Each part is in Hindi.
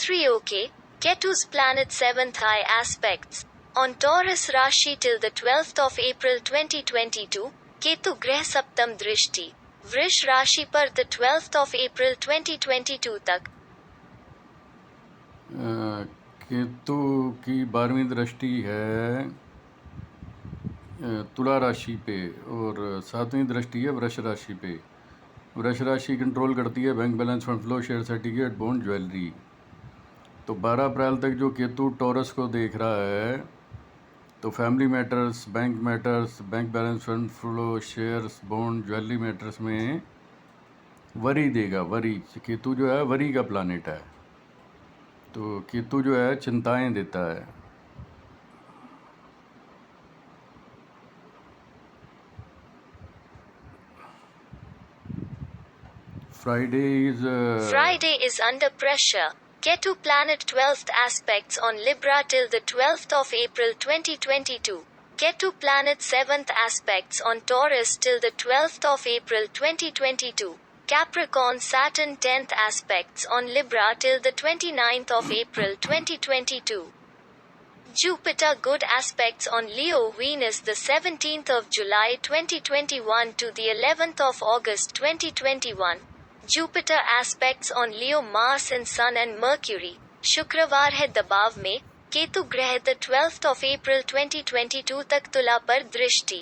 3 OK, Ketu's planet 7th high aspects. On Taurus Rashi till the 12th of April 2022, Ketu ग्रह सप्तम दृष्टि वृष राशि पर the 12th of April 2022 तक। केतु की 12वीं दृष्टि है तुला राशि पे और 7वीं दृष्टि है वृष राशि पे। वृष राशि कंट्रोल करती है bank balance, fund flow, share certificate, bond, jewellery. तो 12 अप्रैल तक जो केतु टॉरस को देख रहा है तो family matters, bank matters, bank balance, fund flow, shares, bond, jewellery matters में वरी देगा। वरी, केतु जो है वरी का प्लानिट है, तो केतु जो है चिंताएं देता है। Friday is under pressure. Ketu planet 12th aspects on Libra till the 12th of April 2022. Ketu planet 7th aspects on Taurus till the 12th of April 2022. Capricorn Saturn 10th aspects on Libra till the 29th of April 2022. Jupiter good aspects on Leo Venus the 17th of July 2021 to the 11th of August 2021. Jupiter aspects on Leo Mars and Sun and Mercury. शुक्रवार है दबाव में, केतु ग्रह the 12th of April 2022 तक तुला पर दृष्टि।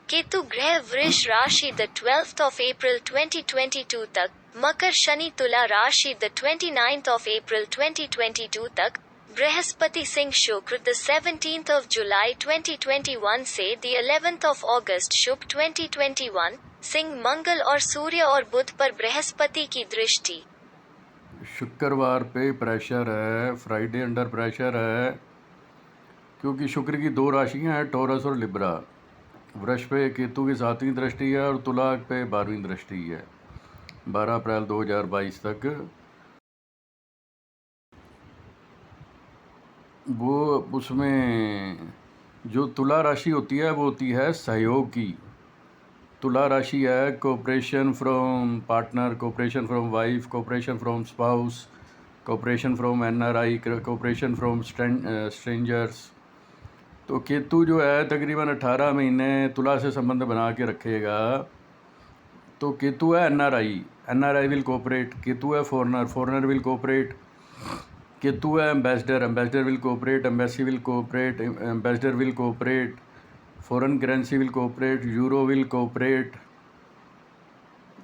केतु ग्रह वृष राशि the 12th of April 2022 तक, मकर शनि तुला राशि the 29th of April 2022 तक, बृहस्पति सिंह शुक्र the 17th of July 2021 से the 11th of August शुभ 2021, सिंह मंगल और सूर्य और बुध पर बृहस्पति की दृष्टि। शुक्रवार पे प्रेशर है, फ्राइडे अंडर प्रेशर है, क्योंकि शुक्र की 2 राशियां हैं, टॉरस और लिब्रा। वृष पे केतु की 7वीं दृष्टि है और तुला पे 12वीं दृष्टि है 12 अप्रैल 2022 तक। वो उसमें जो तुला राशि होती है वो होती है सहयोग की। तुला राशि है cooperation from partner, cooperation from wife, cooperation from spouse, cooperation from NRI, cooperation from strangers. तो केतु जो है तकरीबन 18 महीने तुला से संबंध बना के रखेगा। तो केतु है NRI, NRI will cooperate. Ketu है foreigner, foreigner will cooperate. Ketu है ambassador, ambassador will cooperate, embassy will cooperate, ambassador will cooperate, foreign currency will cooperate, euro will cooperate.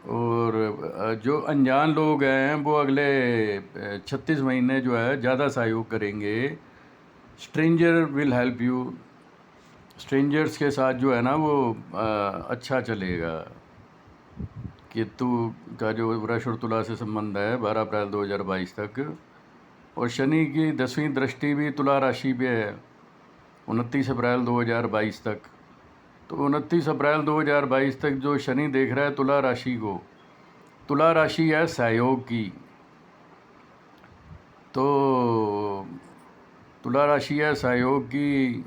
और जो अनजान लोग हैं वो अगले 36 महीने जो है ज़्यादा सहयोग करेंगे। Stranger will help you, strangers के साथ जो है ना वो अच्छा चलेगा। केतु का जो वृष और तुला से संबंध है 12 अप्रैल 2022 तक। और शनि की 10वीं दृष्टि भी तुला राशि पे है 29 अप्रैल 2022 तक। तो 29 अप्रैल 2022 तक जो शनि देख रहा है तुला राशि को, तुला राशि है सहयोग की। तो तुला राशि है सहयोग की,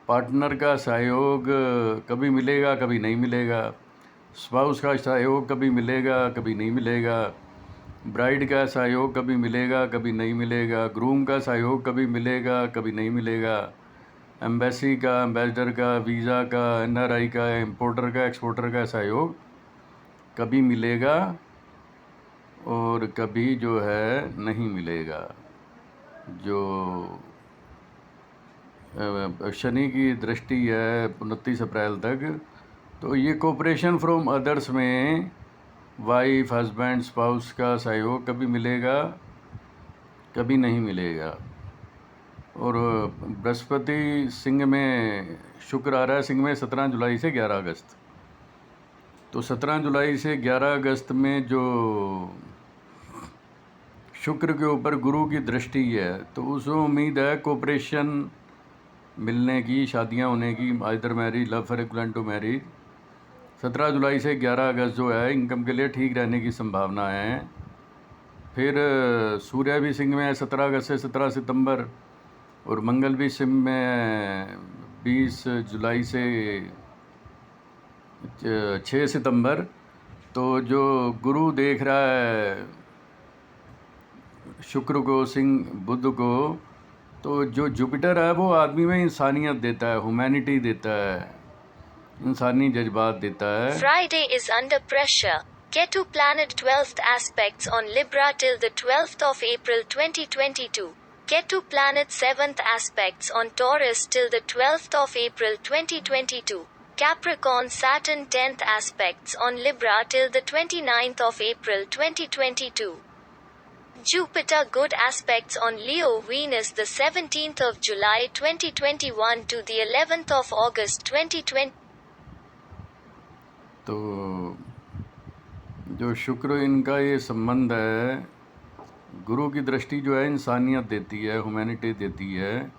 पार्टनर का सहयोग कभी मिलेगा कभी नहीं मिलेगा, स्पाउस का सहयोग कभी मिलेगा कभी नहीं मिलेगा, ब्राइड का सहयोग कभी मिलेगा कभी नहीं मिलेगा, ग्रूम का सहयोग कभी मिलेगा कभी नहीं मिलेगा, एम्बेसी का, एम्बेसडर का, वीज़ा का, एनआरआई का, इंपोर्टर का, एक्सपोर्टर का सहयोग कभी मिलेगा और कभी जो है नहीं मिलेगा। जो शनि की दृष्टि है 29 अप्रैल तक, तो ये कोऑपरेशन फ्रॉम अदर्स में वाइफ, हस्बैंड, स्पाउस का सहयोग कभी मिलेगा कभी नहीं मिलेगा। और बृहस्पति सिंह में, शुक्र आ रहा है सिंह में 17 जुलाई से 11 अगस्त। तो 17 जुलाई से 11 अगस्त में जो शुक्र के ऊपर गुरु की दृष्टि है, तो उसमें उम्मीद है कोऑपरेशन मिलने की, शादियां होने की, either marriage, love for equivalent to marriage. 17 जुलाई से 11 अगस्त जो है इनकम के लिए ठीक रहने की संभावना है। फिर सूर्य भी सिंह में है 17 अगस्त से 17 सितंबर, और मंगल भी सिंह में 20 जुलाई से 6 सितंबर। तो जो गुरु देख रहा है शुक्र को, सिंह बुध को, तो जो जुपिटर है वो आदमी में इंसानियत देता है, ह्यूमैनिटी देता है, इंसानी जज्बात देता है। Friday is under pressure. Ketu planet 12th aspects on Libra till the 12th of April 2022. Ketu planet 7th aspects on Taurus till the 12th of April 2022. Capricorn Saturn 10th aspects on Libra till the 29th of April 2022. Jupiter good aspects on Leo Venus the 17th of July 2021 to the 11th of August 2020. तो जो शुक्र इनका ये संबंध है, गुरु की दृष्टि जो है इंसानियत देती है, ह्यूमैनिटी देती है,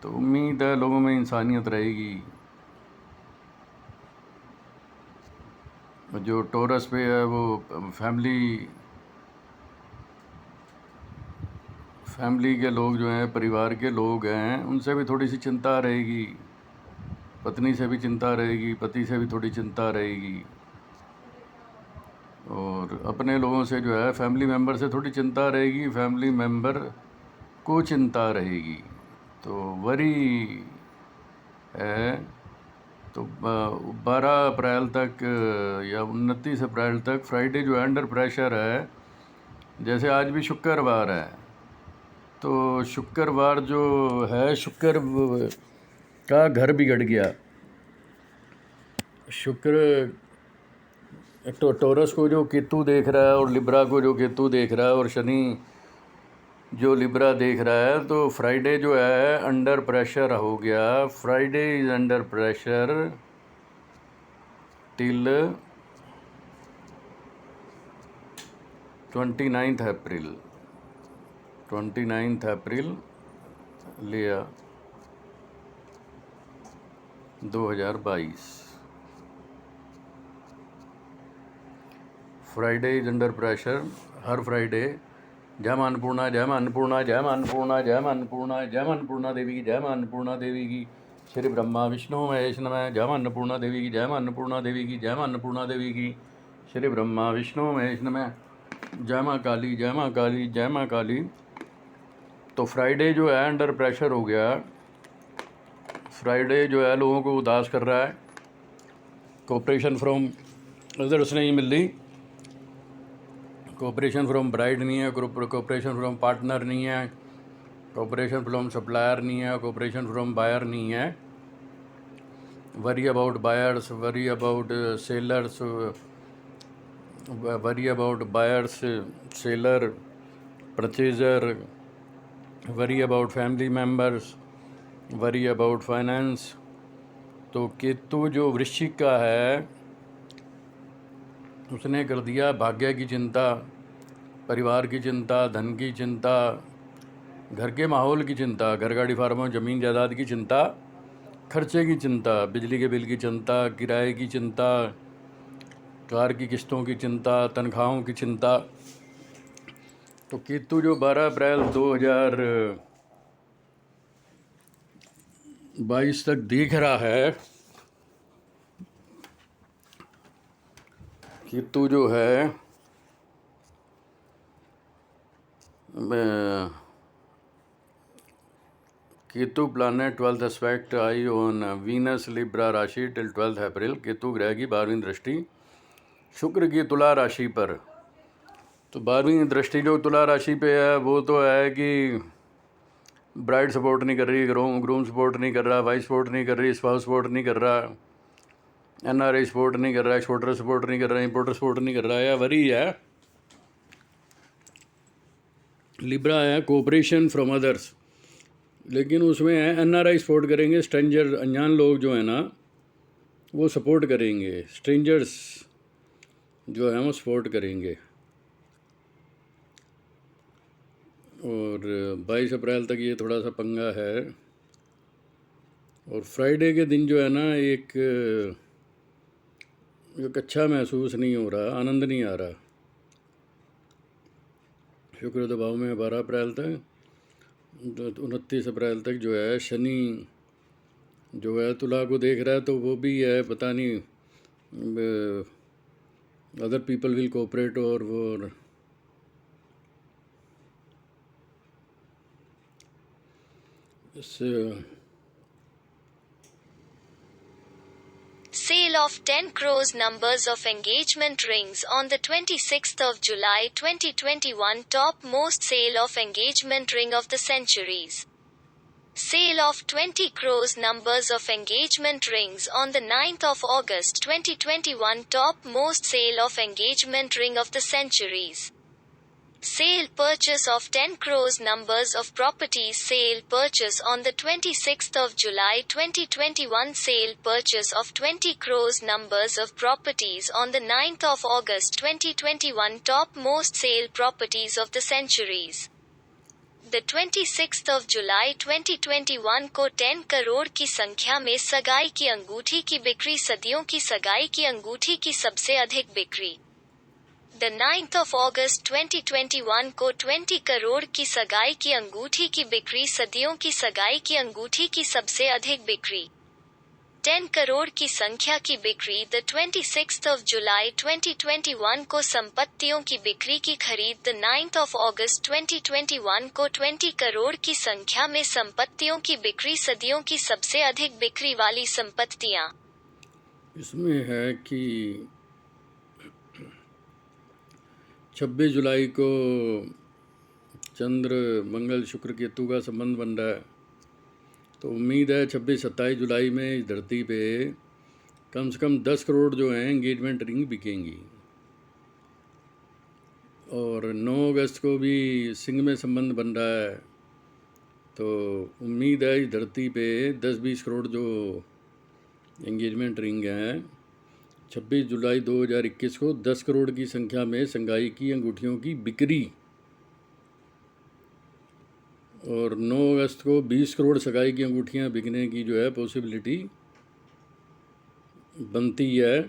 तो उम्मीद है लोगों में इंसानियत रहेगी। जो टोरस पे है वो फैमिली के लोग जो हैं, परिवार के लोग हैं, उनसे भी थोड़ी सी चिंता रहेगी, पत्नी से भी चिंता रहेगी, पति से भी थोड़ी चिंता रहेगी, और अपने लोगों से जो है फैमिली मेम्बर से थोड़ी चिंता रहेगी, फैमिली मेम्बर को चिंता रहेगी, तो वरी है। तो 12 अप्रैल तक या 29 अप्रैल तक फ्राइडे जो है अंडर प्रेशर है। जैसे आज भी शुक्रवार है, तो शुक्रवार जो है, शुक्र का घर बिगड़ गया। शुक्र तो टोरस को जो केतु देख रहा है और लिब्रा को जो केतु देख रहा है और शनि जो लिब्रा देख रहा है, तो फ्राइडे जो है अंडर प्रेशर हो गया। Friday is under pressure till 29 अप्रैल। 29 अप्रैल लिया 2022। Friday is under pressure. Her Friday जय मां अन्नपूर्णा, जय मां अन्नपूर्णा, जय मां अन्नपूर्णा, जय मां अन्नपूर्णा, जय मां अन्नपूर्णा देवी की, जय मां अन्नपूर्णा देवी की, श्री ब्रह्मा विष्णु महेश नमः। जय मां अन्नपूर्णा देवी की, जय मां अन्नपूर्णा देवी की, जय मां अन्नपूर्णा देवी की, श्री ब्रह्मा विष्णु महेश नमः। जय मां काली, जय मां काली, जय मां काली। तो फ्राइडे जो है अंडर प्रेशर हो गया। फ्राइडे जो है लोगों को उदास कर रहा है। कोऑपरेशन फ्रॉम अदर्स नहीं मिल रही, कोऑपरेशन फ्रॉम ब्राइड नहीं है, कोऑपरेशन फ्रॉम पार्टनर नहीं है, कोऑपरेशन फ्रॉम सप्लायर नहीं है, कोऑपरेशन फ्रॉम बायर नहीं है। Worry about buyers, worry about sellers, worry about buyers, seller, purchaser, worry about family members, worry about finance. तो केतु जो वृश्चिक का है, उसने कर दिया भाग्य की चिंता, परिवार की चिंता, धन की चिंता, घर के माहौल की चिंता, घर गाड़ी फार्मों ज़मीन जायदाद की चिंता, खर्चे की चिंता, बिजली के बिल की चिंता, किराए की चिंता, कार की किस्तों की चिंता, तनख्वाहों की चिंता। तो केतु जो 12 अप्रैल 2022 तक दिख रहा है, केतु जो है Ketu planet 12th aspect I on Venus Libra राशि टिल 12 अप्रैल। केतु ग्रह की 12वीं दृष्टि शुक्र की तुला राशि पर। तो 12वीं दृष्टि जो तुला राशि पे है, वो तो है कि ब्राइड सपोर्ट नहीं कर रही, ग्रूम सपोर्ट नहीं कर रहा, वाइफ सपोर्ट नहीं कर रही, स्पाउस सपोर्ट नहीं कर रहा, NRI सपोर्ट नहीं कर रहा, एक्सपोर्टर सपोर्ट नहीं कर रहा, इंपोर्टर सपोर्ट नहीं कर रहा है, या वरी है। लिब्रा है कोऑपरेशन फ्रॉम अदर्स, लेकिन उसमें है NRI सपोर्ट करेंगे, स्ट्रेंजर अनजान लोग जो है ना वो सपोर्ट करेंगे, स्ट्रेंजर्स जो हैं वो सपोर्ट करेंगे। और 22 अप्रैल तक ये थोड़ा सा पंगा है। और फ्राइडे के दिन जो है ना एक अच्छा महसूस नहीं हो रहा, आनंद नहीं आ रहा। शुक्र दबाव में 12 अप्रैल तक, 29 अप्रैल तक जो है शनि जो है तुला को देख रहा है, तो वो भी है पता नहीं अदर पीपल विल कोऑपरेट और वो Sale of 10 crores numbers of engagement rings on the 26th of July 2021. Top most sale of engagement ring of the centuries. Sale of 20 crores numbers of engagement rings on the 9th of August 2021. Top most sale of engagement ring of the centuries. Sale purchase of 10 crores numbers of properties. Sale purchase on the 26th of July 2021. Sale purchase of 20 crores numbers of properties on the 9th of August 2021. Top most sale properties of the centuries. The 26th of July 2021 को 10 करोड़ की संख्या में सगाई की अंगूठी की बिक्री. सदियों की सगाई की अंगूठी की सबसे अधिक बिक्री. The 9th of August 2021 को 20 करोड़ की सगाई की अंगूठी की बिक्री. सदियों की सगाई की अंगूठी की सबसे अधिक बिक्री. 10 करोड़ की संख्या की बिक्री. The 26th of July 2021 को संपत्तियों की बिक्री की खरीद. The 9th of August 2021 को 20 करोड़ की संख्या में संपत्तियों की बिक्री. सदियों की सबसे अधिक बिक्री वाली संपत्तियां. इसमें है कि 26 जुलाई को चंद्र मंगल शुक्र केतु का संबंध बन रहा है, तो उम्मीद है 26-27 जुलाई में इस धरती पे कम से कम 10 करोड़ जो हैं एंगेजमेंट रिंग बिकेंगी. और 9 अगस्त को भी सिंह में संबंध बन रहा है, तो उम्मीद है इस धरती पे 10-20 करोड़ जो एंगेजमेंट रिंग हैं 26 जुलाई 2021 को 10 करोड़ की संख्या में संगाई की अंगूठियों की बिक्री. और 9 अगस्त को 20 करोड़ सगाई की अंगूठियां बिकने की जो है पॉसिबिलिटी बनती है.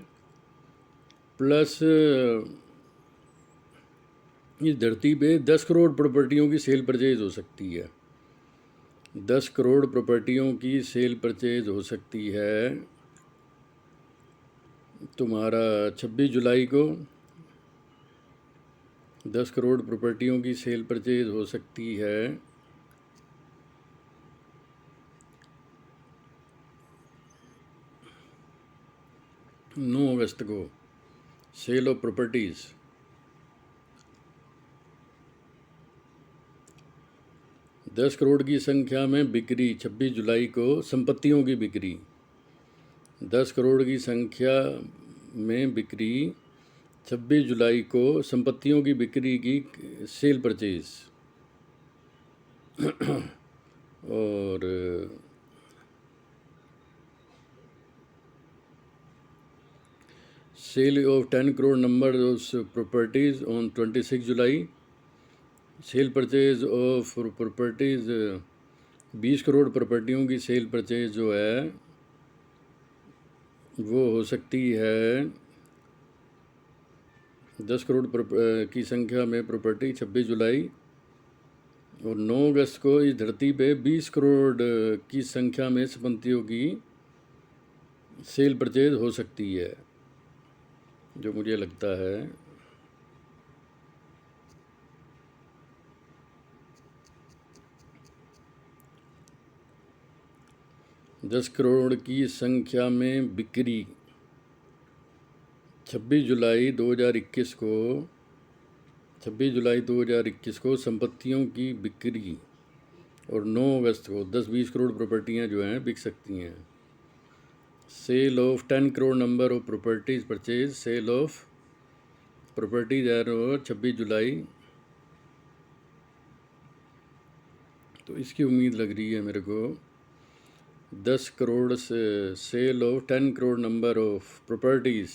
प्लस इस धरती पे 10 करोड़ प्रॉपर्टियों की सेल परचेज हो सकती है. 10 करोड़ प्रॉपर्टियों की सेल परचेज हो सकती है तुम्हारा 26 जुलाई को. 10 करोड़ प्रॉपर्टियों की सेल परचेज हो सकती है 9 अगस्त को. Sale of properties. दस करोड़ की संख्या में बिक्री 26 जुलाई को संपत्तियों की बिक्री. 10 करोड़ की संख्या में बिक्री 26 जुलाई को संपत्तियों की बिक्री की सेल परचेज. और sale of 10 crore number of properties on 26 July. Sale purchase of properties 20 crore प्रॉपर्टियों की सेल परचेज जो है वो हो सकती है 10 करोड़ की संख्या में प्रॉपर्टी 26 जुलाई. और 9 अगस्त को इस धरती पे 20 करोड़ की संख्या में संपत्तियों की सेल परचेज हो सकती है, जो मुझे लगता है. दस करोड़ की संख्या में बिक्री 26 जुलाई 2021 को 26 जुलाई 2021 को संपत्तियों की बिक्री. और 9 अगस्त को 10-20 करोड़ प्रॉपर्टियां जो हैं बिक सकती हैं. Sale of 10 crore number of properties purchase. Sale of properties एरो 26 जुलाई. तो इसकी उम्मीद लग रही है मेरे को 10 करोड़ से sale of 10 crore number of properties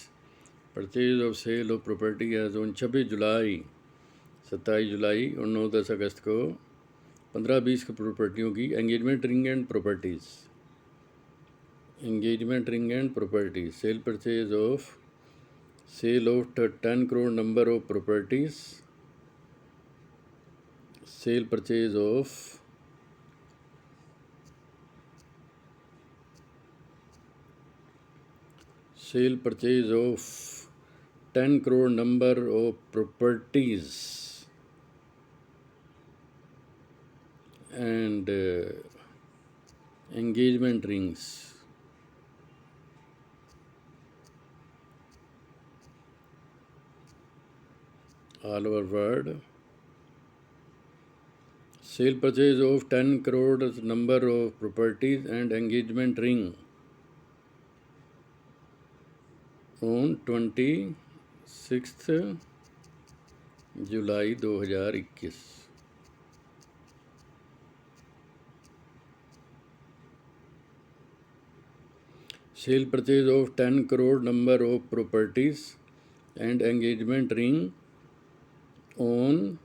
purchase of sale of property as on 26 जुलाई 27 जुलाई और 9-10 अगस्त को 15-20 प्रॉपर्टियों की engagement ring and properties. Engagement ring and properties. Sale purchase of sale of 10 crore number of properties. Sale purchase of sale purchase of 10 crore number of properties and engagement rings, all over word. Sale purchase of 10 crore number of properties and engagement ring on 26th July 2021. Sale purchase of 10 crore number of properties and engagement ring on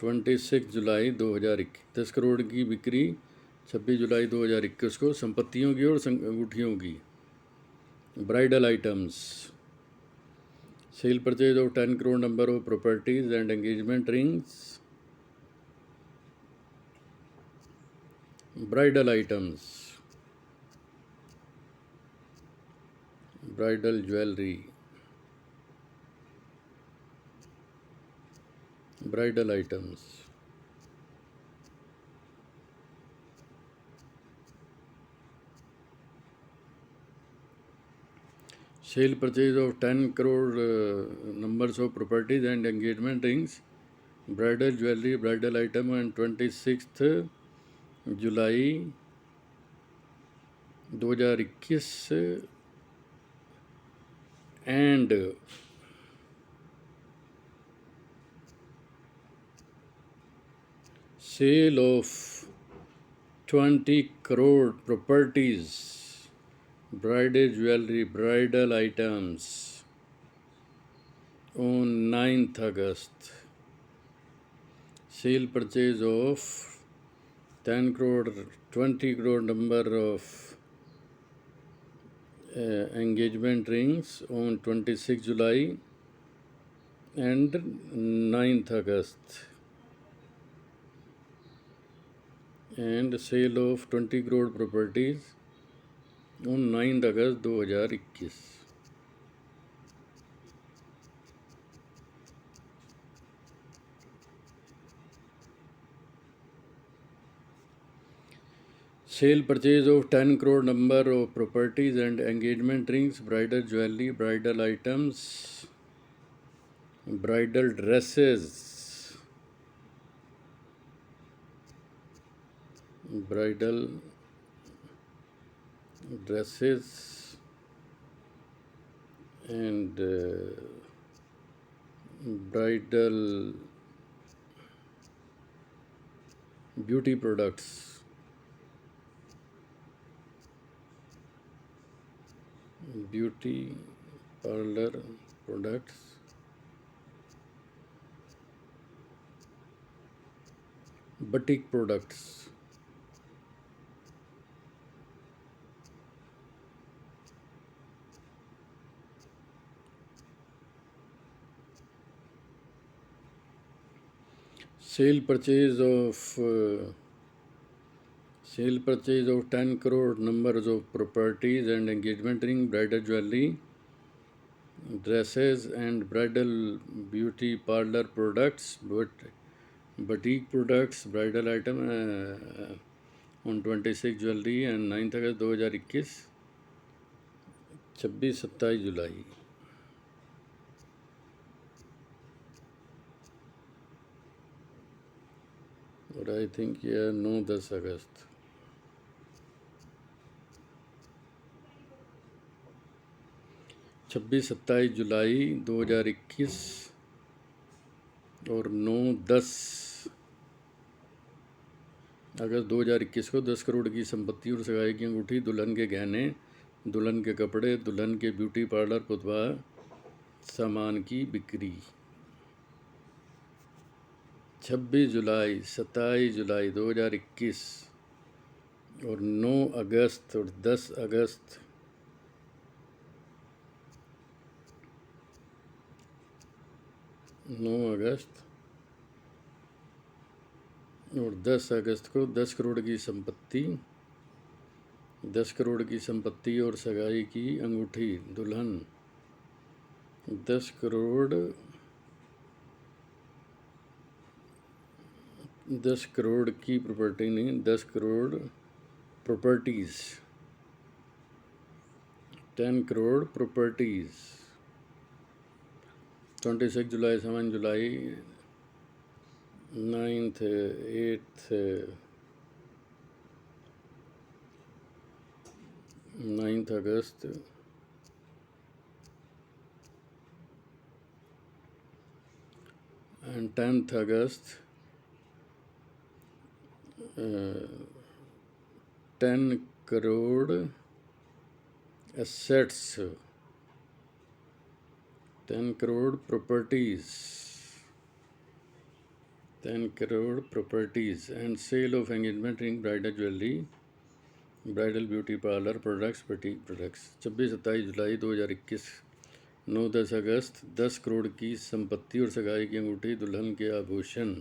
26 जुलाई 2021. 10 करोड़ की बिक्री 26 जुलाई 2021 को संपत्तियों की और अंगूठियों की. Bridal items. Cell purchase of 10 crore number of properties and engagement rings. Bridal items, bridal jewelry, bridal items. Sale purchase of 10 crore numbers of properties and engagement rings, bridal jewelry, bridal item on 26th July 2021 and sale of 20 crore properties, bridal jewelry, bridal items on 9th August. Sale purchase of 10 crore, 20 crore number of engagement rings on 26 July and 9th August. And sale of 20 crore properties on 9th August 2021. Sale purchase of 10 crore number of properties and engagement rings, bridal jewelry, bridal items, bridal dresses, bridal dresses and bridal beauty products. Beauty parlor products, batik products, sale purchase of 10 crore numbers of properties and engagement ring, bridal jewelry, dresses and bridal beauty parlor products, batik products, bridal item on 26 jewelry and 9th August 2021, 26-27 जुलाई. और I think 9-10 अगस्त. 26-27 जुलाई 2021 और 9-10 अगस्त 2021 को 10 करोड़ की संपत्ति और सगाई की अंगूठी, दुल्हन के गहने, दुल्हन के कपड़े, दुल्हन के ब्यूटी पार्लर पुतवा सामान की बिक्री. 26 जुलाई, 27 जुलाई 2021 और 9 अगस्त और 10 अगस्त 9 अगस्त और 10 अगस्त को 10 करोड़ की संपत्ति, 10 करोड़ की संपत्ति और सगाई की अंगूठी, दुल्हन 10 करोड़ 10 करोड़ की प्रॉपर्टी नहीं, 10 crore properties, 10 crore properties. 26 July, 7 July, 9th, 8th, 9th August, and 10th August, 10 crore assets, 10 crore properties, 10 crore properties, and sale of engagement ring, bridal jewelry, bridal beauty parlour products, boutique products. 26-27 जुलाई 2021, 9-10 अगस्त, 10 करोड़ की संपत्ति और सगाई की अंगूठी, दुल्हन के आभूषण।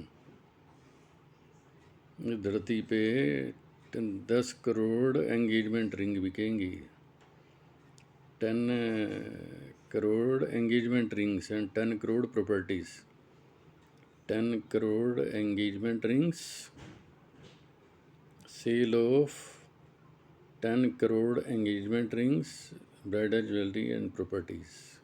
धरती पे 10 करोड़ एंगेजमेंट रिंग बिकेंगी, 10 crore engagement rings and 10 crore properties. 10 crore engagement rings, sale of 10 crore engagement rings, bridal jewelry and properties.